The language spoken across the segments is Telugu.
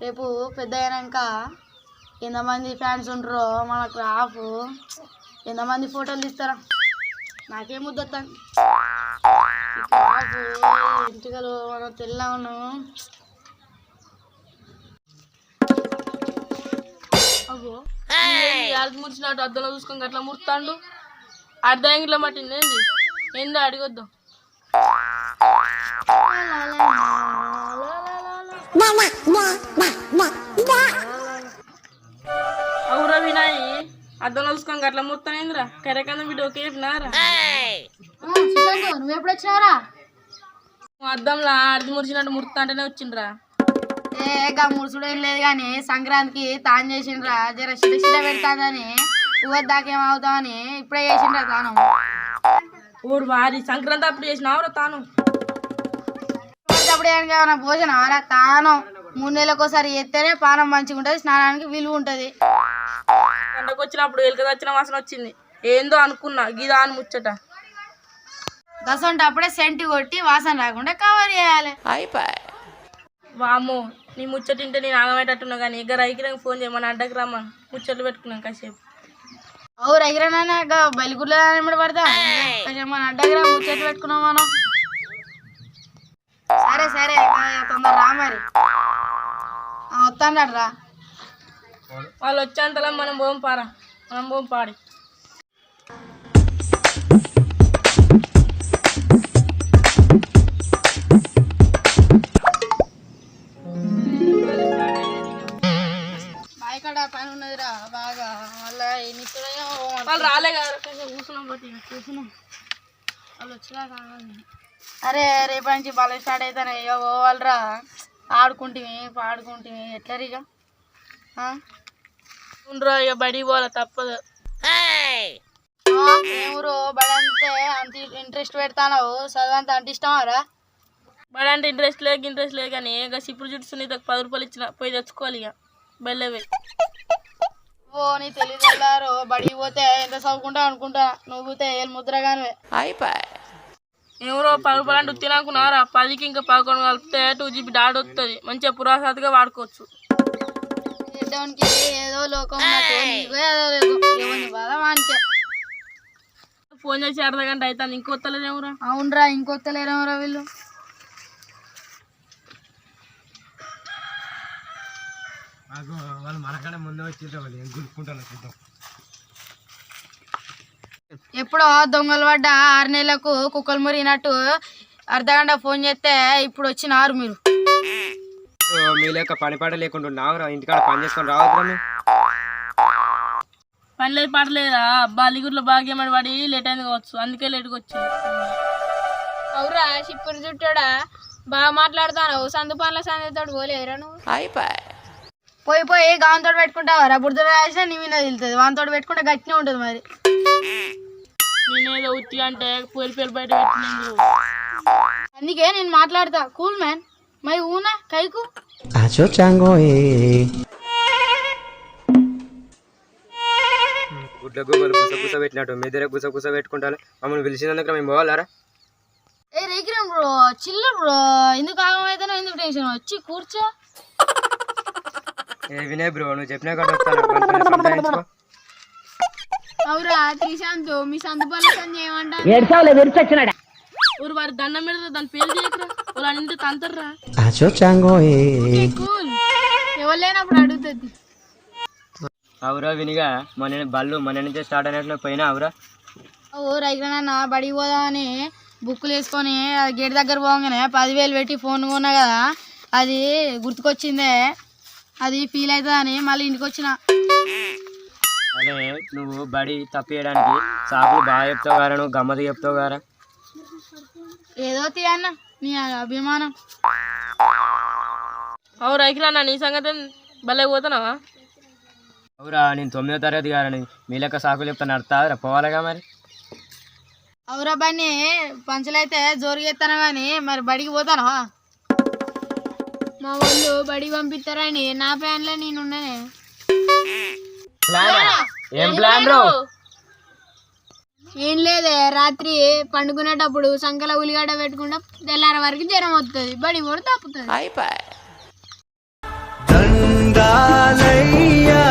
రేపు పెద్ద అయినాక ఎంతమంది ఫ్యాన్స్ ఉంటారో మనకు ఆఫ్ ఎంతమంది ఫోటోలు తీస్తారా నాకేం ముద్దొస్తాను ఇంటికలు మనం తెల్లా ఉన్నాము. అగో అది ముడిచినట్టు అద్దంలో చూసుకొని అట్లా ముడతాడు. అర్ధం ఇట్లా మట్టింది ఏంది ఏందో అడిగొద్దాం. అవురా వినాయి అద్దంలో చూసుకొని అట్లా ముడతాను ఏందిరా కరెకన్నా వీడియో కేపినారా నువ్వు ఎప్పుడు వచ్చినారా అద్దంలా అర్ధి ముడిచినట్టు ముడతా అంటేనే వచ్చిండ్రా. ఏగా ముడుచుడు ఏం లేదు కానీ సంక్రాంతికి తాను చేసిండ్రా జర శిర పెడతానని ఊవద్దు దాకేమవుతామని ఇప్పుడే చేసిండ్రా తాను. ఊరు వారి సంక్రాంతి అప్పుడు చేసినావురా తాను అప్పుడు ఏమైనా భోజనరా తాను 3 నెలలకోసారి చేస్తేనే పానం మంచిగా ఉంటుంది స్నానానికి విలువ ఉంటుంది. పండగ వచ్చినప్పుడు ఎలుక వచ్చిన వాసన వచ్చింది ఏందో అనుకున్నా గిదా అని ముచ్చట దసంటే అప్పుడే సెంటు కొట్టి వాసన రాకుండా కవర్ చేయాలి. అయిపోయి వామ్మో నీ ముచ్చట తింటే నేను ఆగమేటట్టున్నా కానీ ఇక రైకిరంగా ఫోన్ చేయమని అడ్డకి రమ్మని ముచ్చట్లు పెట్టుకున్నాం కాసేపు. అవు రైకిరానా బలిగుడ్ల పడతా కాసేపు మన అడ్డకి రా ముచ్చట్లు పెట్టుకున్నాం మనం. సరే సరే తొందర రా మరి వస్తాను రా వాళ్ళు వచ్చేంతలా మనం పోం పారా మనం పోం పాడి. బాయికాడ పని ఉన్నదిరా బాగా మళ్ళీ వాళ్ళు రాలే కదా కూర్చున్నాం బట్టి కూర్చున్నాం వాళ్ళు వచ్చినా కావాలి. అరే రేపటి నుంచి బాగా స్టార్ట్ అవుతానే ఇక పోవాలరా ఆడుకుంటేవి పాడుకుంటేవి ఎట్లా ఇక ఉండరా ఇక బడికి పోవాలి తప్పదు. ఊరు బడి అంటే అంత ఇంట్రెస్ట్ పెడతావు చదువు అంత అంటే ఇష్టమారా బడి అంటే ఇంట్రెస్ట్ లేదు కానీ ఇక సిప్పుడు చుట్టూ నీకు 10 రూపాయలు ఇచ్చిన పోయి తెచ్చుకోవాలి ఇక బెల్లవి. ఓ నీ తెలియదు బడికి పోతే ఎంత చదువుకుంటావు అనుకుంటా నువ్వు పోతే ఏళ్ళు ముద్రగానే అయిపోయి. ఎవరో 10 రూపాయలు అంటే తినకున్నారా 10కి ఇంకా 11 కలిపితే 2GB డాట్ వస్తుంది మంచిగా పురాసాతిగా వాడుకోవచ్చు. ఏదో లోకం ఫోన్ చేసి అర్ధగంట అవుతుంది ఇంకొత్తలేరేమరా. అవునరా ఇంకొత్తలేరేమరా వీళ్ళు. ఎప్పుడో దొంగలు పడ్డ 6 నెలలకు కుక్కలు మురిగినట్టు అర్ధగంట ఫోన్ చేస్తే ఇప్పుడు వచ్చినారు మీరు. మీ లెక్క పని పాట లేకుండా ఇంటికాడ పని చేసుకొని రావద్దు. పని లేదు పాటలేదా బాలీగుడ్లో భాగ్యమడి పడి లేట్ అయింది కావచ్చు అందుకే లేట్గా వచ్చింది. అవురా చిప్పుడు చుట్టాడా బాగా మాట్లాడుతాను సందు పనుల సందుతో పోలేదురా నువ్వు. పోయి పోయి గావంతో పెట్టుకుంటావరా బురద రాసినా నీ మీద వెళ్తుంది వానితో పెట్టుకుంటే గట్టినే ఉంటుంది మరి. నేనేదో ఉత్తి అంటే పేరు బయట పెట్టినందు అందుకే నేను మాట్లాడతా కూల్ మ్యాన్ మరి ఊనా కైకు గుడ్ల గుమ్మలు గుసగుస పెట్టినట్టు మీ దగ్గర గుసగుస పెట్టుకుంటాను మమ్మల్ని పిలిచినందుకు మేము పోవాలరా. ఏ రేకిరం బ్రో చిల్ల బ్రో ఎందుకు ఆగమైతేనో ఎందుకు టెన్షన్ వచ్చి కూర్చో. ఏ వినయ్ బ్రో నువ్వు చెప్పినా కదా అవురా త్రిశాంత్ మీ సందు పనుల సంధి ఏమంటారు ఊరు వారి దండం పెడతా దాని పేరు చేయకరా వాళ్ళు అన్నింటి తంతర్రా ఎవరు లేనప్పుడు అడుగుతుంది. అవురా వినిగా మన బళ్ళు మన నుంచే స్టార్ట్ అయినట్లు పోయినా అవురా. ఓ రైతులన్న బడికి పోదామని బుక్కులు వేసుకొని గేట్ దగ్గర పోగానే 10,000 పెట్టి ఫోన్ కొన్నా కదా అది గుర్తుకొచ్చిందే అది ఫీల్ అవుతుందని మళ్ళీ ఇంటికి వచ్చిన. అదే నువ్వు బడి తప్పేయడానికి సాకులు బాగా చెప్తావు గారా నువ్వు గమ్మతి చెప్తావు గారా. ఏదో తీయన్న నీ అభిమానం. అవు రైకిలన్న నీ సంగతి భలే పోతున్నావా. అవురా నేను 9వ తరగతి గారని మీ లెక్క సాకులు చెప్తాను అర్థారా పోవాలిగా మరి. అవురా బన్నీ పంచులైతే జోరుగా ఎత్తాను కానీ మరి బడికి పోతానవా. మా వాళ్ళు బడికి పంపిస్తారని నా ప్లాన్లో నేనున్నానే. ఏం లేదే రాత్రి పండుకునేటప్పుడు సంకల ఉల్లిగడ్డ పెట్టుకుంటా తెల్లార వరకు జ్వరం వస్తుంది బడి కూడా తప్పుతుంది. దండాలయ్యా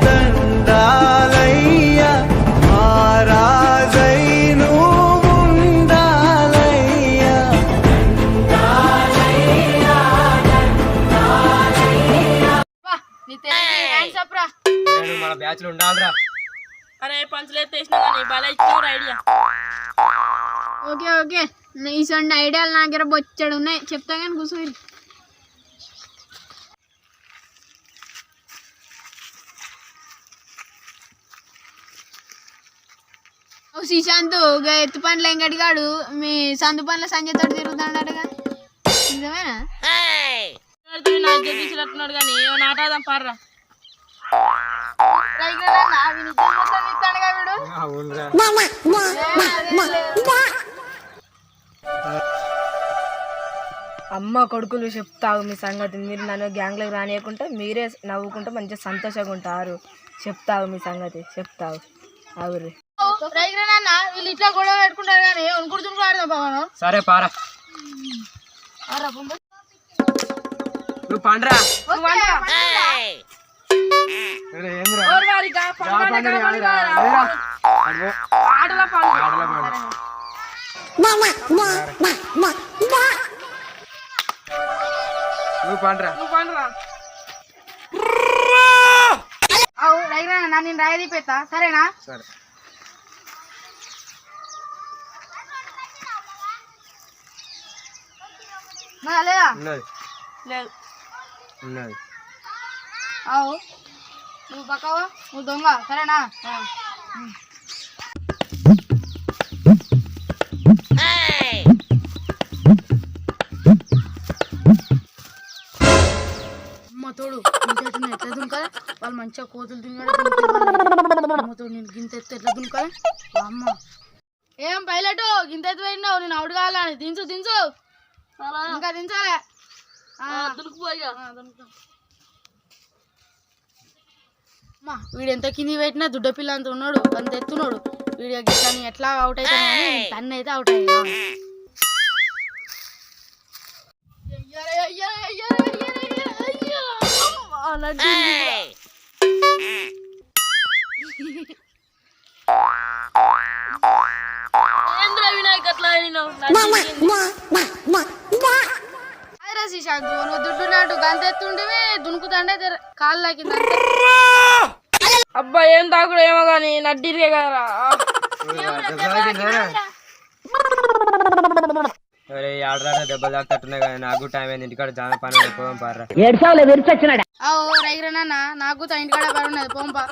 దండాలయ్యా మహారాజై నువ్వుండాలయ్యా నేను మన బ్యాచ్ లో ఉండాలిరా. అరే పంచులు ఎత్తేసినా కానీ భలే ఇచ్చినావు ఐడియా. ఓకే ఓకే ఇసొంటి ఐడియాలు నా దగ్గర బొచ్చాడు ఉన్నాయి చెప్తా కానీ కూర్చోండి. శ్రీశాంత్ ఎత్తు పనులు ఏం గడిగాడు మీ సందు పనుల సంజయ్ తోటి తిరుగుతాడగా నిజమేనా? నాకు చెప్పించినట్టున్నాడు కానీ నాటాదాం పార్రా. అవునురా. అమ్మ కొడుకులు చెప్తావు మీ సంగతి. మీరు నన్ను గ్యాంగ్లోకి రానియకుంటే మీరే నవ్వుకుంటే మంచిగా సంతోషంగా ఉంటారు. చెప్తావు మీ సంగతి చెప్తావు. అవురు వీళ్ళు ఇట్లా గొడవ పెట్టుకుంటారు కానీ ఉనుకుడుతును ఆడదాం బాగా. సరే పారా నువ్వు పండ్రా. నువ్వు పండ్రా. నేను రాయది పెడతా సరేనా? సరే లేదా ఉన్నది లేదు ఉన్నది. అవు నువ్వు పక్కవా నువ్వు దొంగ సరేనా? అమ్మ తోడు ఎట్లా దుంకాలి వాళ్ళు మంచిగా కోతులు దుంగాడు అమ్మ తోడు నేను గింత ఎత్తు ఎట్లా దుంకాలి అమ్మ. ఏం పైలట్ గింత ఎత్తు పెట్టినావు నేను అవుట్ కావాలని దించు దించు ఇంకా దించాలే దునుకుపోయా. వీడు ఎంత కింది పెట్టినా దుడ్డ పిల్ల అంత ఉన్నాడు అంత ఎత్తున్నాడు వీడి కానీ ఎట్లా అవుట్ అవుతాను తన్ను అయితే అవుట్ అయ్యా. వినాయక్ అట్లా శ్రీశాంత్ నువ్వు దుడ్డున్నాడు గంత ఎత్తుండివి దునుకుతాండే కాళ్ళు లాకింది. అబ్బా ఏం తాకుడు ఏమో గాని నడ్డిరిగే కదరా. అరే ఆడరా దెబ్బలు తాకుతున్నాయి కానీ నాకు టైం అయింది. ఇంటికాడ చాలా పని పోదాం పారా. రైగ్రా నాన్న నాకు ఇంటికాడ పని ఉన్నది పోంపా.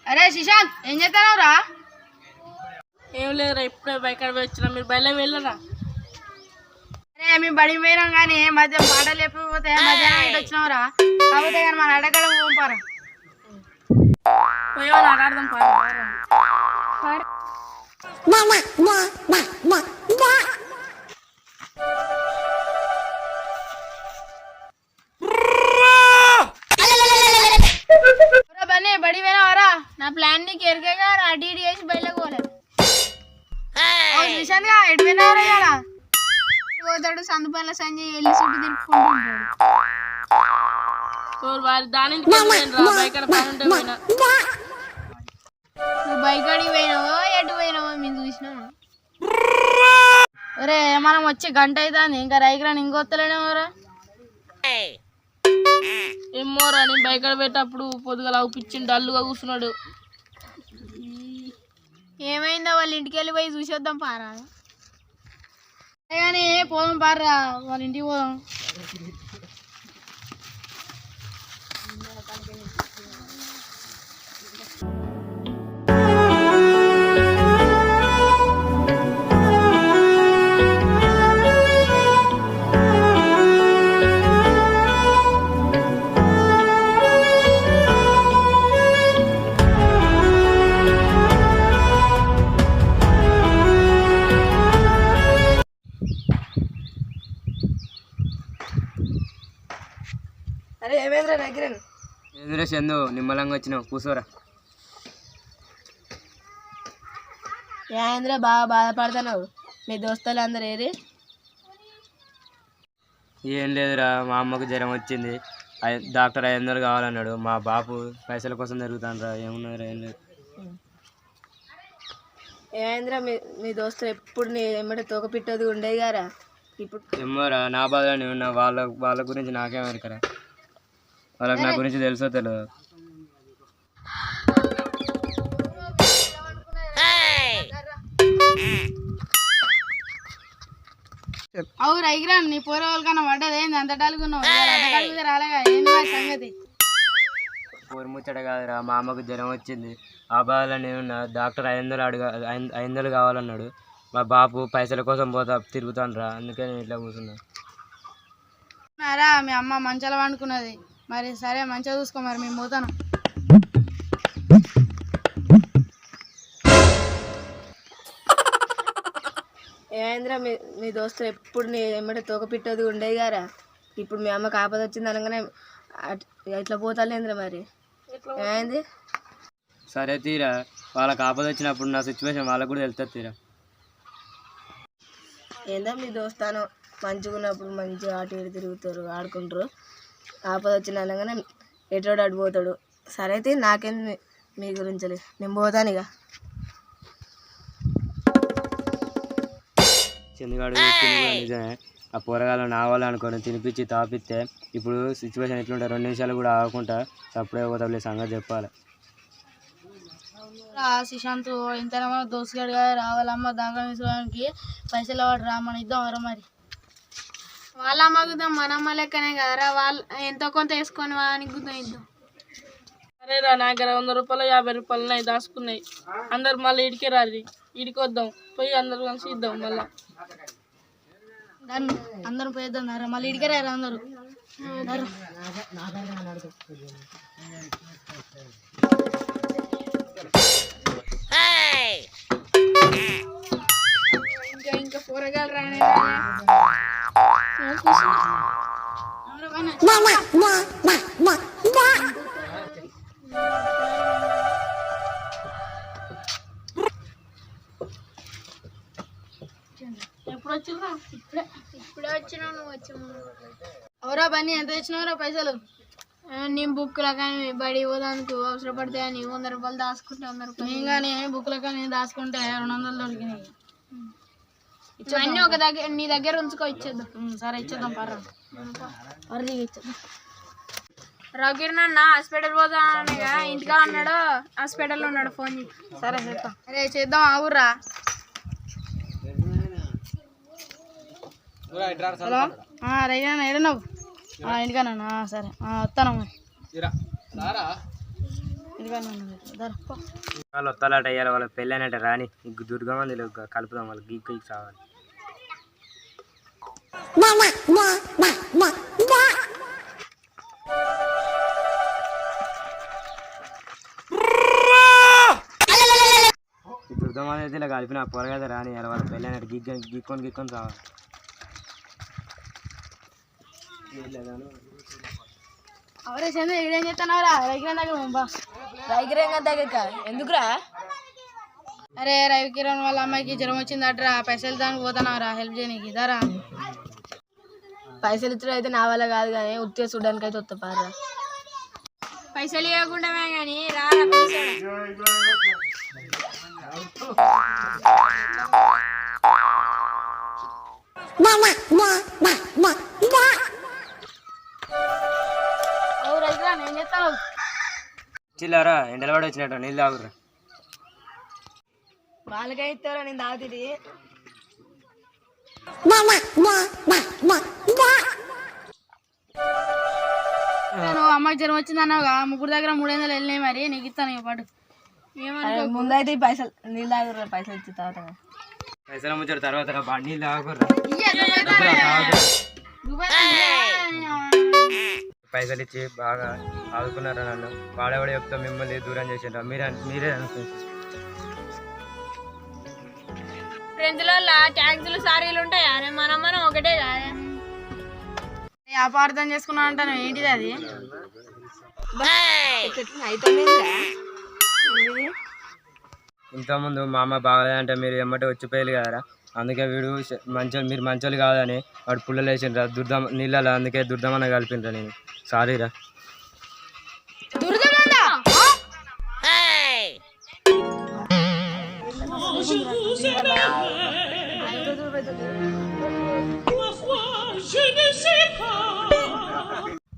అరే శ్రీశాంత్ ఏం చేస్తావు రా? ఏం లేదురా ఇప్పుడే బైక్ వచ్చినా మీరు బయట వెళ్ళరా? అరే మేము బడి పోయినాం కానీ మధ్యాహ్నం పాటలు చెప్పిపోతే మధ్యాహ్నం బయట వచ్చినావురా. కాకపోతే కానీ మన అడగడ పంపారా పోయే వాళ్ళు ఆడాడదాం పారా. బడి పోయినావారా? నా ప్లాన్ నీకు ఎరికేగా అడి ఇడి చేసి బయటకు పోలేదు. శ్రీశాంత్ గా ఎటు పోయినారా? పోతాడు సందు పనుల సంజయ్ వెళ్ళి చుట్టూ తిరుపుకుంటుంటాడు. దాని నువ్వు బైక్ అడిగి పోయినావో ఎటు పోయినావో మేము చూసినాము. ఒరే మనం వచ్చి గంట అవుతుంది ఇంకా రైగ్రాన్ ఇంకొత్తలేనేమోరా. ఏమోరా నేను బైక్ పెట్టేటప్పుడు పొద్దుగల అవుపిచ్చిండు డల్లుగా కూర్చున్నాడు. ఏమైందో వాళ్ళ ఇంటికి వెళ్ళి పోయి చూసొద్దాం పారా. కానీ పోదాం పారా వాళ్ళ ఇంటికి పోదాం. అరే ఏమేంద్ర దగ్గర ఏంద్రా చందు నిమ్మలంగా వచ్చినావు కూర్చోరా. ఏంద్ర బాగా బాధపడుతున్నావు? మీ దోస్తులు అందరు ఏరి? ఏం లేదురా, మా అమ్మకు జ్వరం వచ్చింది, డాక్టర్ 500 కావాలన్నాడు. మా బాపు పైసల కోసం తిరుగుతానరా. ఏమున్నారా? ఏం లేదు. ఏంద్ర మీ దోస్తులు ఎప్పుడు నీ ఎమ్మటి తోక పిట్టది ఉండేది గారా? ఇప్పుడు ఏమోరా, నా బాధ ఉన్నా. వాళ్ళ గురించి నాకేమరికరా, వాళ్ళకి నా గురించి తెలుసో తెలియదు. అవు రైగిరా, నీ పోరే వాళ్ళకన్నా పడ్డది ఏంది అంత టాలుకున్నావు? రాలేగా ఏంది సంగతి? ఊరు ముచ్చట కాదురా, మా అమ్మకు జ్వరం వచ్చింది, ఆ బాధలో నేనున్నా. డాక్టర్ 500 కావాలన్నాడు. మా బాపు పైసల కోసం తిరుగుతానురా, అందుకే నేను ఇట్లా కూర్చున్నా. మీ అమ్మ మంచాల వండుకున్నది. మరి సరే మంచిగా చూసుకో, మరి మేము పోతాను. ఏంద్ర మీ దోస్తులు ఎప్పుడు నీ ఎమ్మటి తోక పిట్టది ఉండేది గారా? ఇప్పుడు మీ అమ్మకి ఆపద వచ్చింది అనగానే ఇట్లా పోతాలేంద్ర మరి ఏంది? సరే తీరా, వాళ్ళకి ఆపద వచ్చినప్పుడు నా సిచ్యువేషన్ వాళ్ళకు కూడా వెళ్తుంది తీరా. ఏందా మీ దోస్తాను మంచిగా ఉన్నప్పుడు మంచిగా అటు ఇటు తిరుగుతారు, ఆడుకుంటారు. ఆపద వచ్చింది అనగానే ఎటోడు అటు పోతాడు. సరే అయితే నాకేం మీ గురించి నేను పోతాను ఇక. చందుగాడు తిని కూడా నిజమే. ఆ పోరగాళ్ళు నావాలనుకొని తినిపించి తాపిస్తే ఇప్పుడు సిచ్యువేషన్ ఎట్లుంటే 2 నిమిషాలు కూడా ఆగకుండా సప్పుడే పోతాలే సంగతి చెప్పాలి. సుశాంత్ ఇంత దోసుగాడుగా రావాలమ్మ దాంట్లో తీసుకోవడానికి పైసలు వాడు రా, మన ఇద్దాం వర మరి. వాళ్ళ అమ్మగుద్దాం, మన అమ్మ లెక్కనే కదరా, వాళ్ళు ఎంతో కొంత వేసుకొని వానికి గుద్దాం ఇద్దాం. సరేరా, నా దగ్గర 100 రూపాయలు 50 రూపాయలు దాచుకున్నాయి. అందరు మళ్ళీ ఇడికే రాదు, ఇడికి వద్దాం, పోయి అందరు కలిసి ఇద్దాం. మళ్ళీ అందరం పోయిద్దాం రా, మళ్ళీ ఇడికే రారు అందరు. ఇంకా కూరగాయలు రానే ఎప్పుడు వచ్చిందా? ఇప్పుడే వచ్చినావు, నువ్వు వచ్చాము. ఎవరా బన్నీ ఎంత తెచ్చినావురా పైసలు? నేను బుక్లో కానీ బడి పోదానికి అవసరపడితే అని 100 రూపాయలు దాచుకుంటే 100 రూపాయలు. నేను కానీ బుక్లో కానీ దాచుకుంటే 200 దొరికినాయి. అన్నీ ఒక దగ్గర నీ దగ్గర ఉంచుకో, ఇచ్చేద్దాం. సరే ఇచ్చేద్దాం, పర్రా ఇచ్చేద్దాం. రఘుగిరి నాన్న హాస్పిటల్ పోతానగా ఇంటిగా ఉన్నాడు, హాస్పిటల్లో ఉన్నాడు, ఫోన్ చేయి. సరే చేద్దాం. అరే చేద్దాం, ఆవుర్రా. హలో రైనా ఏడున్నావు? ఇంటికానా? సరే వస్తాను మరి. వాళ్ళు వస్తాలట అయ్యారు, వాళ్ళకి పెళ్ళైనట్ట రాని దుర్గమంది కలుపుదాం, వాళ్ళకి గీక్ గీక్ సావాలి. దుర్గమంది అయితే ఇలా కలిపిన పొరగైతే రాని వాళ్ళ పెళ్ళైనట్టు గీక్కొని సావాలి. అవరే చంద్ర ఈడేం చేస్తున్నావురా? రైకిరణ్ దగ్గర బా. రైకిరణ్ దగ్గర ఎందుకురా? అరే రవికిరణ్ వాళ్ళ అమ్మాయికి జ్వరం వచ్చిందట్రా, పైసలు దానికి పోతున్నావురా హెల్ప్ చేయనీకి. దారా పైసలు ఇచ్చడం అయితే నా వల్ల కాదు, కానీ ఉత్తే చూడడానికి అయితే వస్తా పారా. పైసలు ఇవ్వకుండా కానీ రా. చిల్లారా ఎండల పడి వచ్చినట్టు నీళ్ళు తాగుర్రా. వాళ్ళకే ఇస్తారా, నేను తాగుతుంది. నువ్వు అమ్మాయికి జ్వరం వచ్చింది అన్నావుగా, ముగ్గురు దగ్గర 300 వెళ్ళినాయి, మరి నీకు ఇస్తాను ఇక పాటు. ముందైతే ఈ పైసలు నీళ్ళు తాగుర్రా, పైసలు ఇచ్చి తాగుతా. పైసలు ముచ్చారు తర్వాత నీళ్ళు తాగుర్రా. పైసలు ఇచ్చి బాగా ఆదుకున్నారా నన్ను. వాడేవాడు చెప్తా మిమ్మల్ని దూరం చేసిండ్రా, మీరే అనుకుంటారు. ఫ్రెండ్స్లలో ట్యాక్సులు సారీలు ఉంటాయా? మనం ఒకటే కాదా? అపార్థం చేసుకున్నా అంటాను, ఏంటిది అది? ఇంతకుముందు మా అమ్మ బాగలేదంటే మీరు ఎమ్మటే వచ్చిపోయారు కదరా, అందుకే వీడు మీరు మంచోళ్ళు కాదని వాడు పుల్లలు వేసిండ్రా దుర్దం నీళ్ళలో, అందుకే దుర్దమన్న కలిపిండ్రా నేను. సారీరా.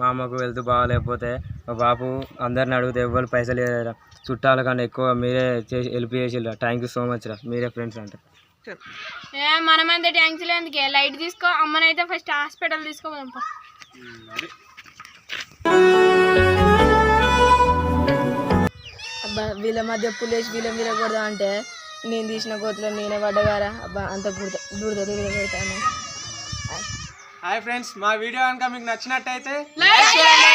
మా అమ్మకు వెళ్తూ బాగాలేకపోతే మా బాపు అందరిని అడిగితే ఎవ్వరు పైసలు లేదురా, చుట్టాల కన్నా ఎక్కువ మీరే చేసి హెల్ప్ చేసిరా. థ్యాంక్ యూ సో మచ్ రా, మీరే ఫ్రెండ్స్ అంటే. మనమంతా ట్యాంక్స్ ఎందుకే, లైట్ తీసుకో, అమ్మనైతే ఫస్ట్ హాస్పిటల్ తీసుకోమని. అబ్బా వీళ్ళ మధ్య పులేసి వీళ్ళ కొడదా అంటే నేను తీసిన గోతులో నేనే పడ్డగారా. అబ్బా అంత దురద పెడతాను. హాయ్ ఫ్రెండ్స్, మా వీడియో కనుక మీకు నచ్చినట్టయితే లైక్ చేయండి.